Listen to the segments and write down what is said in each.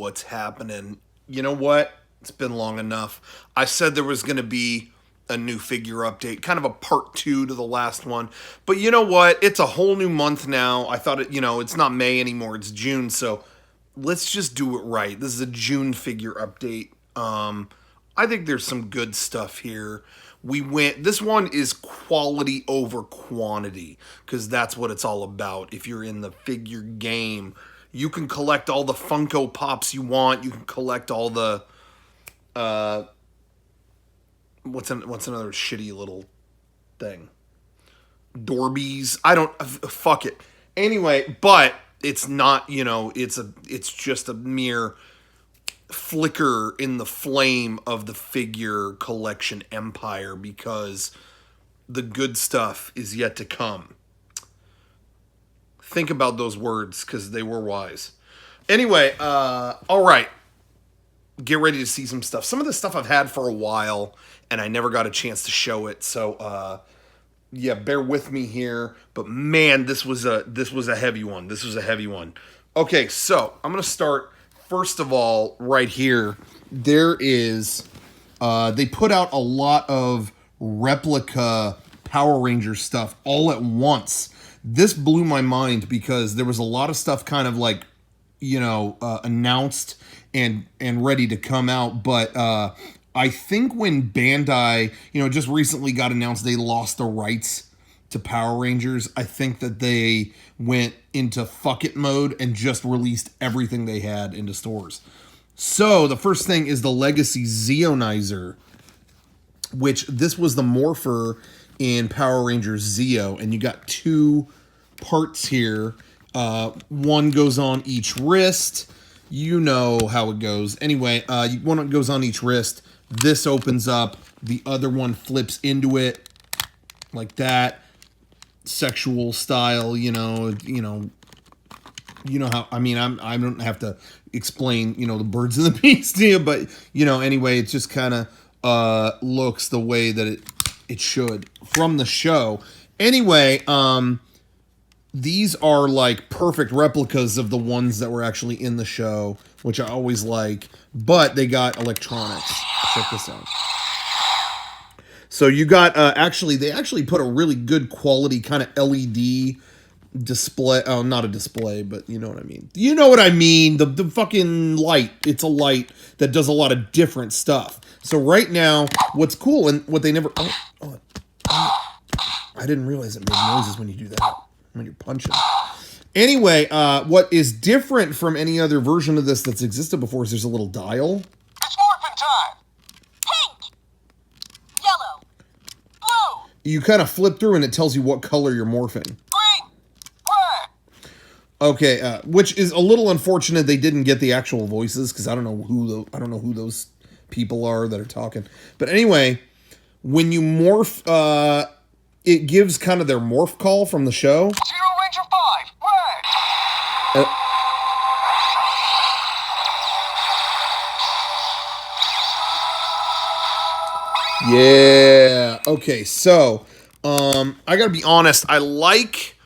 what's happening. You know what? It's been long enough. I said there was going to be a new figure update, kind of a part two to the last one. But you know what? It's a whole new month now. I thought it's not May anymore, it's June. So let's just do it right. This is a June figure update. I think there's some good stuff here. This one is quality over quantity, because that's what it's all about. If you're in the figure game, you can collect all the Funko Pops you want. You can collect all the, what's another shitty little thing? Dorbies. I don't, fuck it. Anyway, but it's not, it's just a mere flicker in the flame of the figure collection empire, because the good stuff is yet to come. Think about those words, because they were wise. Anyway, all right. Get ready to see some stuff. Some of the stuff I've had for a while, and I never got a chance to show it. So, yeah, bear with me here. But man, this was a heavy one. This was a heavy one. Okay, so I'm gonna start. First of all, right here, there is, they put out a lot of replica Power Rangers stuff all at once. This blew my mind because there was a lot of stuff kind of like, announced and ready to come out. But I think when Bandai, just recently got announced they lost the rights to Power Rangers, I think that they went into fuck it mode and just released everything they had into stores. So the first thing is the Legacy Zeonizer, which this was the morpher in Power Rangers Zeo, and you got two parts here. One goes on each wrist. You know how it goes. Anyway, one goes on each wrist. This opens up. The other one flips into it like that. Sexual style, how, I mean, I don't have to explain, the birds and the bees to you, but, anyway, it just kind of looks the way that it should from the show. Anyway, these are like perfect replicas of the ones that were actually in the show, which I always like, but they got electronics. Check this out. So you got, they actually put a really good quality kind of LED display. Oh, not a display, but you know what I mean. You know what I mean. The fucking light. It's a light that does a lot of different stuff. So right now, what's cool and what they never... I didn't realize it made noises when you do that, when you're punching. Anyway, what is different from any other version of this that's existed before is there's a little dial. It's morphin' time! Pink! Yellow! Blue! You kind of flip through and it tells you what color you're morphing. Green! Red! Okay, which is a little unfortunate they didn't get the actual voices, because I don't know who those people are that are talking. But anyway, when you morph, it gives kind of their morph call from the show. Zero Ranger 5! Red! Yeah. Okay, so I gotta be honest, I like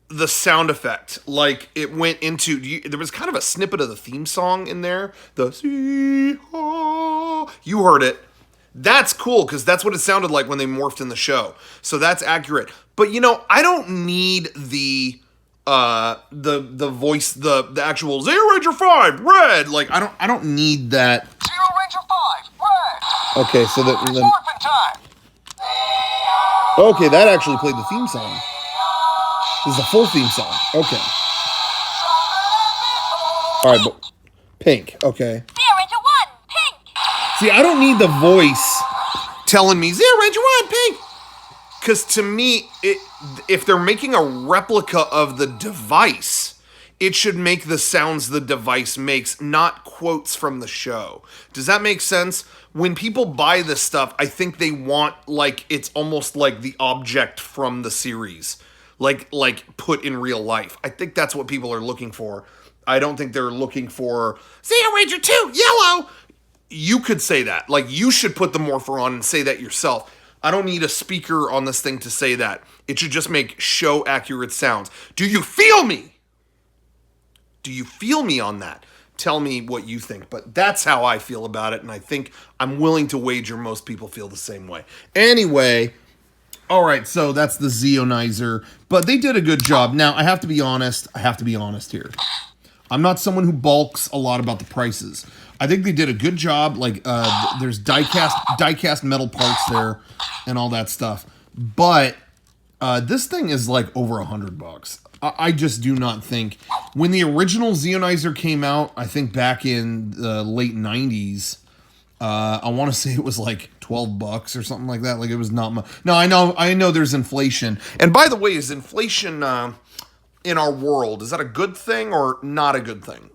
the sound effect. Like, it went into, there was kind of a snippet of the theme song in there. The you heard it. That's cool, because that's what it sounded like when they morphed in the show. So that's accurate. But I don't need the voice, the actual Zero Ranger 5 Red. Like, I don't need that. Zero Ranger 5 Red! Okay, so that It's morphin' time! okay, that actually played the theme song. This is a full theme song. Okay. All right, but pink. Okay. Zero Ranger 1! Pink! See, I don't need the voice telling me Zero Ranger 1 pink, because to me, if they're making a replica of the device, it should make the sounds the device makes, not quotes from the show. Does that make sense? When people buy this stuff, I think they want, like, it's almost like the object from the series, like put in real life. I think that's what people are looking for. I don't think they're looking for Zero Ranger 2 yellow. You could say that. Like, you should put the morpher on and say that yourself. I don't need a speaker on this thing to say that. It should just make show accurate sounds. Do you feel me? Do you feel me on that? tell me what you think. But that's how I feel about it, and I think I'm willing to wager most people feel the same way. Anyway, all right, so that's the Zeonizer, but they did a good job. Now, I have to be honest. I have to be honest here. I'm not someone who balks a lot about the prices. I think they did a good job. Like, there's die-cast metal parts there and all that stuff. But this thing is like over $100. I just do not think. When the original Zeonizer came out, I think back in the late 90s, I want to say it was like $12 or something like that. Like, it was not much. No, I know there's inflation. And by the way, is inflation in our world, is that a good thing or not a good thing?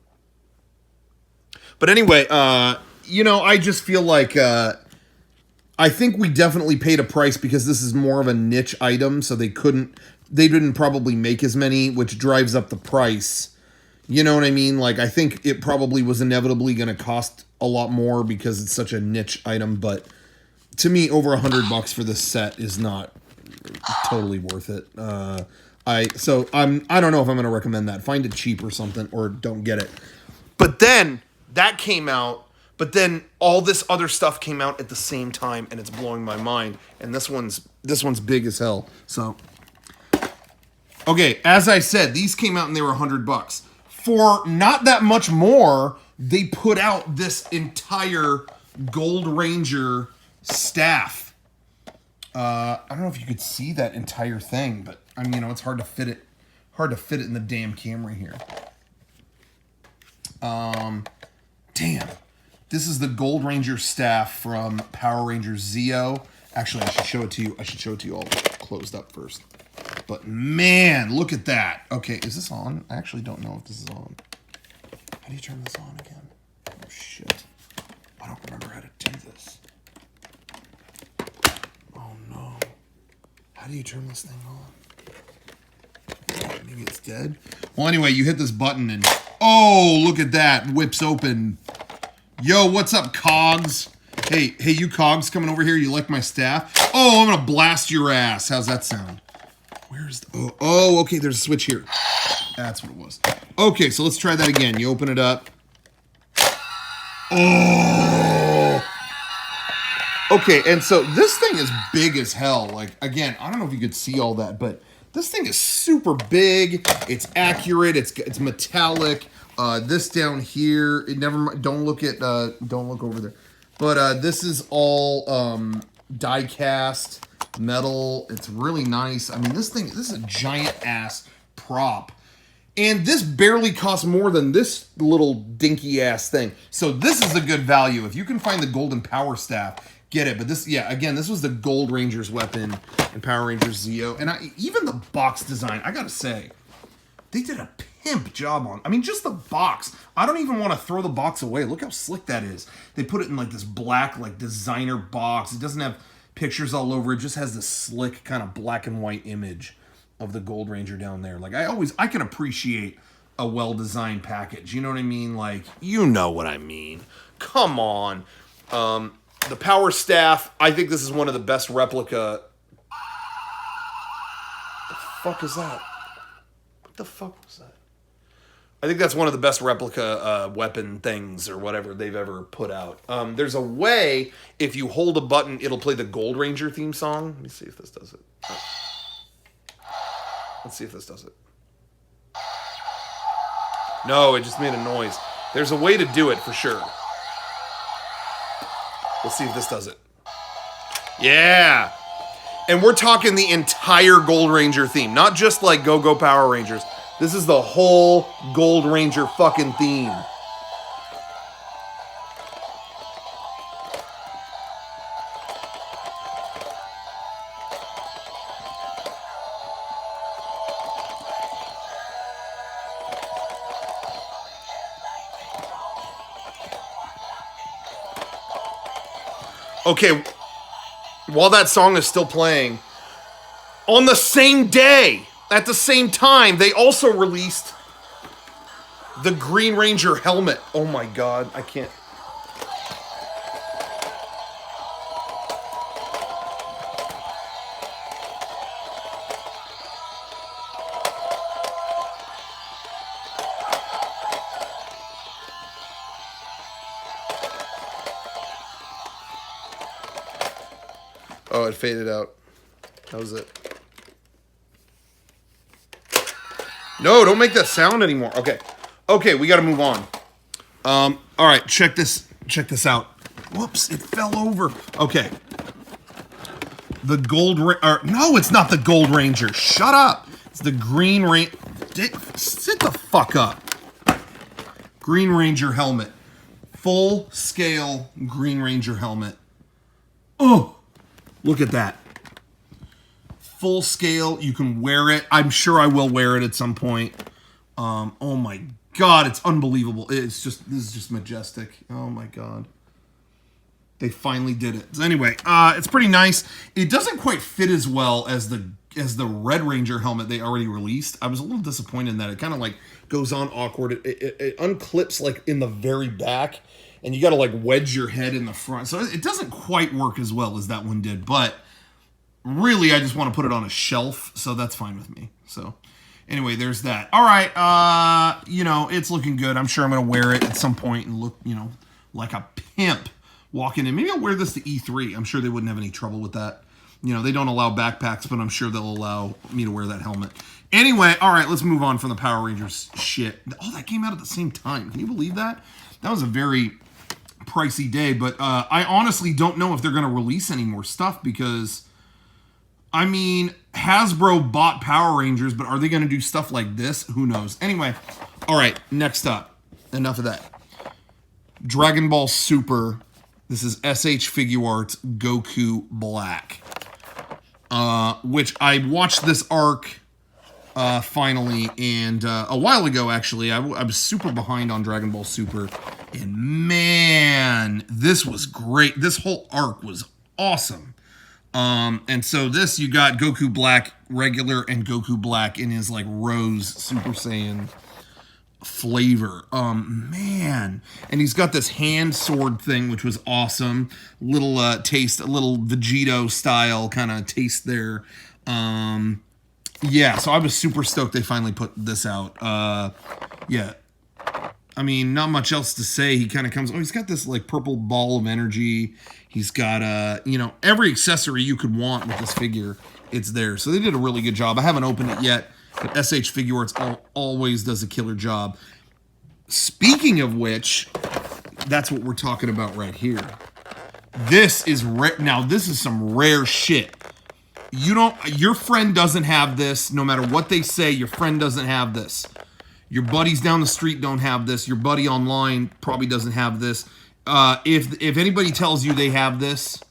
But anyway, I just feel like I think we definitely paid a price because this is more of a niche item, so they didn't probably make as many, which drives up the price. You know what I mean? Like, I think it probably was inevitably going to cost a lot more because it's such a niche item, but to me, over $100 for this set is not totally worth it. I don't know if I'm going to recommend that. Find it cheap or something, or don't get it. But then that came out, but then all this other stuff came out at the same time, and it's blowing my mind. And this one's big as hell. So, okay, as I said, these came out and they were $100. For not that much more, they put out this entire Gold Ranger staff. I don't know if you could see that entire thing, but I mean, it's hard to fit it in the damn camera here. Damn. This is the Gold Ranger staff from Power Rangers Zeo. Actually, I should show it to you. I should show it to you all closed up first. But man, look at that. Okay, is this on? I actually don't know if this is on. How do you turn this on again? Oh shit. I don't remember how to do this. Oh no. How do you turn this thing on? Maybe it's dead. Well, anyway, you hit this button and oh, look at that. Whips open. Yo, what's up, Cogs? Hey, you Cogs coming over here? You like my staff? Oh, I'm gonna blast your ass. How's that sound? Where's the... Oh, okay, there's a switch here. That's what it was. Okay, so let's try that again. You open it up. Oh! Okay, and so this thing is big as hell. Like, again, I don't know if you could see all that, but this thing is super big. It's accurate. It's metallic. This down here, don't look over there. But this is all die cast metal. It's really nice. I mean, this is a giant ass prop. And this barely costs more than this little dinky ass thing. So this is a good value. If you can find the golden power staff, get it. But this, yeah, again, this was the Gold Ranger's weapon in Power Rangers Zeo. And even the box design, I gotta say, they did a pimp job on. I mean, just the box. I don't even want to throw the box away. Look how slick that is. They put it in like this black, like designer box. It doesn't have pictures all over. It just has this slick kind of black and white image of the Gold Ranger down there. Like, I can appreciate a well-designed package. You know what I mean? Like, you know what I mean. Come on. The power staff, I think this is one of the best replica. The fuck is that? What the fuck was that? I think that's one of the best replica weapon things or whatever they've ever put out. There's a way, if you hold a button, it'll play the Gold Ranger theme song. Let me see if this does it. Let's see if this does it. No, it just made a noise. There's a way to do it for sure. Let's see if this does it. Yeah. And we're talking the entire Gold Ranger theme, not just like Go-Go Power Rangers. This is the whole Gold Ranger fucking theme. Okay, while that song is still playing, on the same day, at the same time, they also released the Green Ranger helmet. Oh my god, I can't. Oh, it faded out. That was it. No, don't make that sound anymore. Okay. Okay, we got to move on. All right, check this out. Whoops, it fell over. Okay. The no, it's not the Gold Ranger. Shut up. It's the Green Ranger. Sit the fuck up. Green Ranger helmet. Full scale Green Ranger helmet. Oh, look at that. Full scale. You can wear it. I'm sure I will wear it at some point. Oh my God, it's unbelievable. This is just majestic. Oh my God. They finally did it. So anyway, it's pretty nice. It doesn't quite fit as well as the Red Ranger helmet they already released. I was a little disappointed in that. It kind of like goes on awkward. It unclips like in the very back, and you got to like wedge your head in the front. So it doesn't quite work as well as that one did. But really, I just want to put it on a shelf, so that's fine with me. So anyway, there's that. All right, it's looking good. I'm sure I'm going to wear it at some point and look, like a pimp walking in. Maybe I'll wear this to E3. I'm sure they wouldn't have any trouble with that. They don't allow backpacks, but I'm sure they'll allow me to wear that helmet. Anyway, all right, let's move on from the Power Rangers shit. Oh, that came out at the same time. Can you believe that? That was a very pricey day, but I honestly don't know if they're going to release any more stuff because, I mean, Hasbro bought Power Rangers, but are they going to do stuff like this? Who knows? Anyway, all right, next up. Enough of that. Dragon Ball Super. This is SH Figure Arts Goku Black. Which I watched this arc finally, and a while ago, actually. I was super behind on Dragon Ball Super, and man, this was great. This whole arc was awesome. And so this, you got Goku Black regular and Goku Black in his like Rose Super Saiyan flavor. Man. And he's got this hand sword thing, which was awesome. Little taste, a little Vegito style kind of taste there. Yeah, so I was super stoked they finally put this out. Yeah. I mean, not much else to say. He kind of comes, he's got this like purple ball of energy. He's got every accessory you could want with this figure, it's there. So they did a really good job. I haven't opened it yet, but SH Figure Arts always does a killer job. Speaking of which, that's what we're talking about right here. This is rare. Now, this is some rare shit. Your friend doesn't have this. No matter what they say, your friend doesn't have this. Your buddies down the street don't have this. Your buddy online probably doesn't have this. If anybody tells you they have this,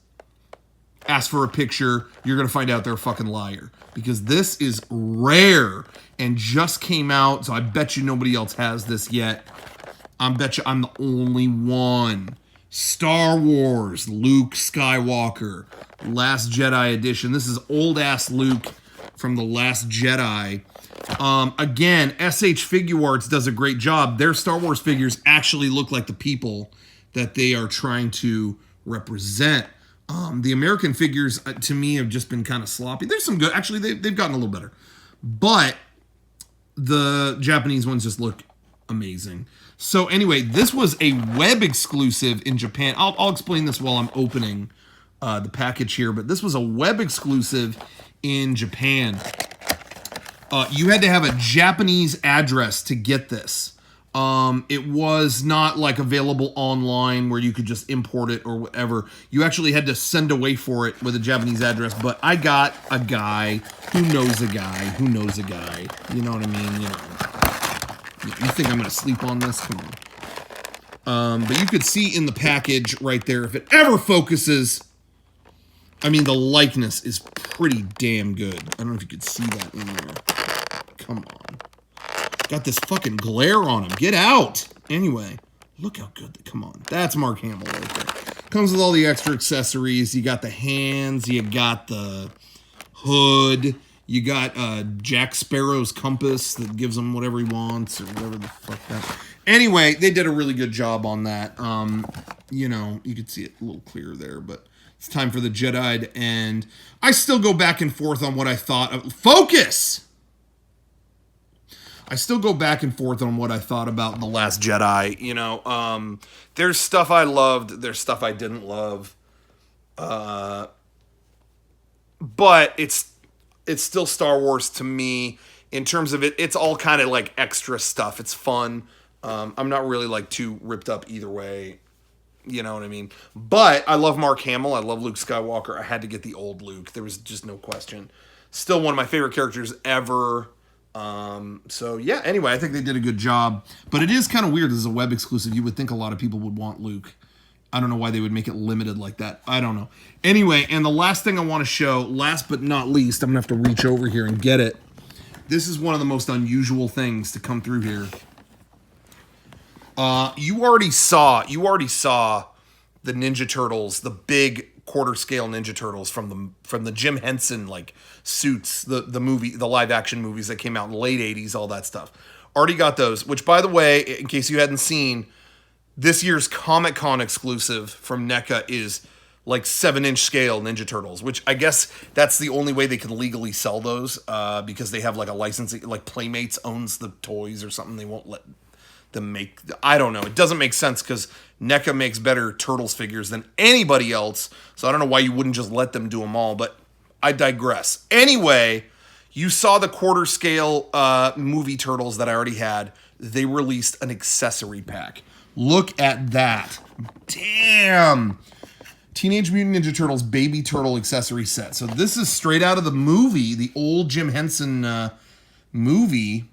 ask for a picture. You're going to find out they're a fucking liar. Because this is rare and just came out, so I bet you nobody else has this yet. I bet you I'm the only one. Star Wars, Luke Skywalker, Last Jedi edition. This is old-ass Luke from The Last Jedi. Again, SH Figure Arts does a great job. Their Star Wars figures actually look like the people that they are trying to represent. The American figures, to me, have just been kind of sloppy. There's some good. Actually, they've gotten a little better. But the Japanese ones just look amazing. So anyway, this was a web exclusive in Japan. I'll explain this while I'm opening the package here. But this was a web exclusive in Japan. You had to have a Japanese address to get this. It was not like available online where you could just import it or whatever. You actually had to send away for it with a Japanese address. But I got a guy who knows a guy who knows a guy. You know what I mean? You think I'm going to sleep on this? Come on. But you could see in the package right there, if it ever focuses, I mean, the likeness is pretty damn good. I don't know if you could see that in there. Come on. Got this fucking glare on him. Get out. Anyway, look how good. Come on. That's Mark Hamill right there. Comes with all the extra accessories. You got the hands. You got the hood. You got Jack Sparrow's compass that gives him whatever he wants or whatever the fuck that. Anyway, they did a really good job on that. You could see it a little clearer there, but it's time for the Jedi to end. I still go back and forth on what I thought of. Focus! I still go back and forth on what I thought about The Last Jedi. There's stuff I loved. There's stuff I didn't love. but it's still Star Wars to me in terms of it. It's all kind of like extra stuff. It's fun. I'm not really like too ripped up either way. You know what I mean? But I love Mark Hamill. I love Luke Skywalker. I had to get the old Luke. There was just no question. Still one of my favorite characters ever. So yeah. Anyway, I think they did a good job. But it is kind of weird. This is a web exclusive. You would think a lot of people would want Luke. I don't know why they would make it limited like that. I don't know. Anyway, and the last thing I want to show, last but not least, I'm going to have to reach over here and get it. This is one of the most unusual things to come through here. You already saw the Ninja Turtles, the big quarter scale Ninja Turtles from the Jim Henson like suits, the movie, the live action movies that came out in the late 80s, all that stuff. Already got those, which by the way, in case you hadn't seen, this year's Comic-Con exclusive from NECA is like 7-inch scale Ninja Turtles, which I guess that's the only way they can legally sell those because they have like a licensing, like Playmates owns the toys or something. They won't let them make, I don't know. It doesn't make sense because NECA makes better Turtles figures than anybody else. So I don't know why you wouldn't just let them do them all, but I digress. Anyway, you saw the quarter scale movie Turtles that I already had. They released an accessory pack. Look at that. Damn. Teenage Mutant Ninja Turtles Baby Turtle accessory set. So this is straight out of the movie, the old Jim Henson movie.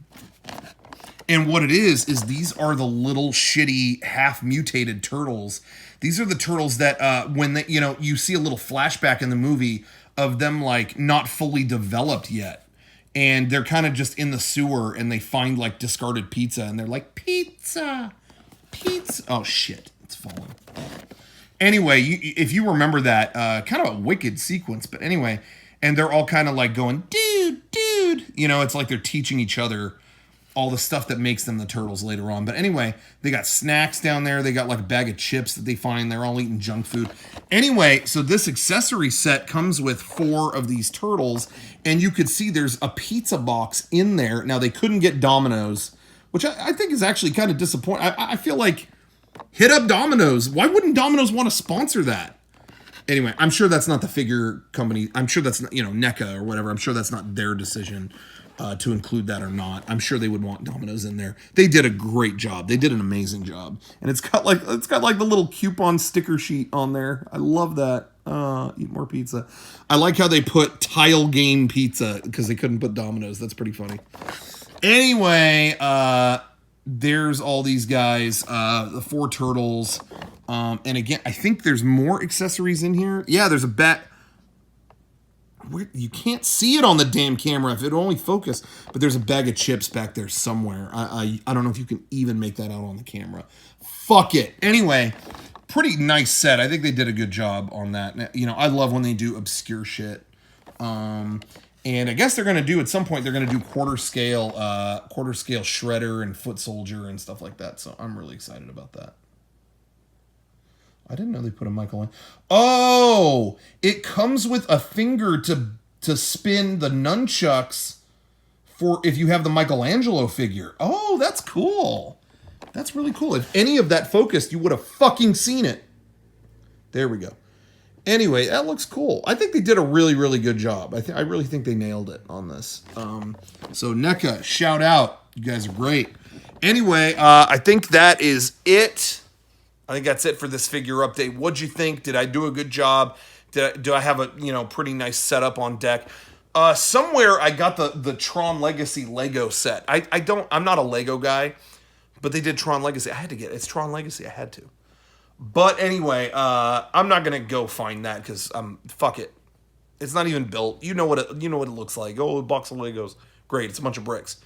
And what it is these are the little shitty half mutated turtles. These are the turtles that when they, you know, you see a little flashback in the movie of them like not fully developed yet. And they're kind of just in the sewer and they find like discarded pizza and they're like, pizza. Oh shit, it's falling. Anyway, if you remember that, kind of a wicked sequence, but anyway, and they're all kind of like going, dude, you know, it's like they're teaching each other all the stuff that makes them the turtles later on. But anyway, they got snacks down there. They got like a bag of chips that they find. They're all eating junk food. Anyway, so this accessory set comes with 4 of these turtles, and you could see there's a pizza box in there. Now, they couldn't get Domino's, which I think is actually kind of disappointing. I feel like, hit up Domino's. Why wouldn't Domino's want to sponsor that? Anyway, I'm sure that's not the figure company. I'm sure that's not, you know, NECA or whatever. I'm sure that's not their decision to include that or not. I'm sure they would want Domino's in there. They did a great job. They did an amazing job. And it's got like the little coupon sticker sheet on there. I love that. Eat more pizza. I like how they put Tile Game Pizza because they couldn't put Domino's. That's pretty funny. Anyway, there's all these guys, the 4 turtles. And again, I think there's more accessories in here. Yeah, there's a bat. You can't see it on the damn camera if it only focused, but there's a bag of chips back there somewhere. I don't know if you can even make that out on the camera. Fuck it. Anyway, pretty nice set. I think they did a good job on that. You know, I love when they do obscure shit. And I guess they're going to do, at some point, they're going to do quarter scale Shredder and Foot Soldier and stuff like that. So I'm really excited about that. I didn't know they put a Michael in. Oh, it comes with a finger to spin the nunchucks for if you have the Michelangelo figure. Oh, that's cool. That's really cool. If any of that focused, you would have fucking seen it. There we go. Anyway, that looks cool. I think they did a really, really good job. I really think they nailed it on this. So NECA, shout out. You guys are great. Anyway, I think that is it. I think that's it for this figure update. What'd you think? Did I do a good job? Do I have a pretty nice setup on deck? Somewhere I got the Tron Legacy Lego set. I'm not a Lego guy, but they did Tron Legacy. I had to get it. It's Tron Legacy. I had to. But anyway, I'm not gonna go find that because fuck it. It's not even built. You know what it looks like. Oh, a box of Legos. Great. It's a bunch of bricks.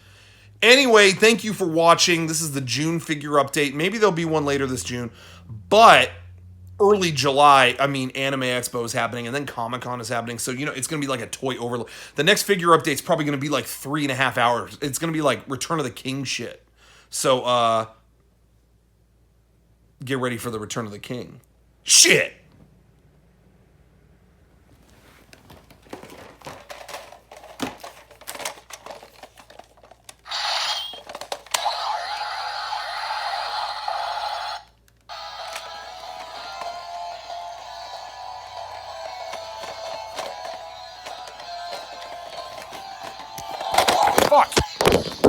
Anyway, thank you for watching. This is the June figure update. Maybe there'll be one later this June. But early July, Anime Expo is happening, and then Comic-Con is happening. So, it's going to be like a toy overload. The next figure update is probably going to be like 3.5 hours. It's going to be like Return of the King shit. So, get ready for the Return of the King. Shit! Fuck.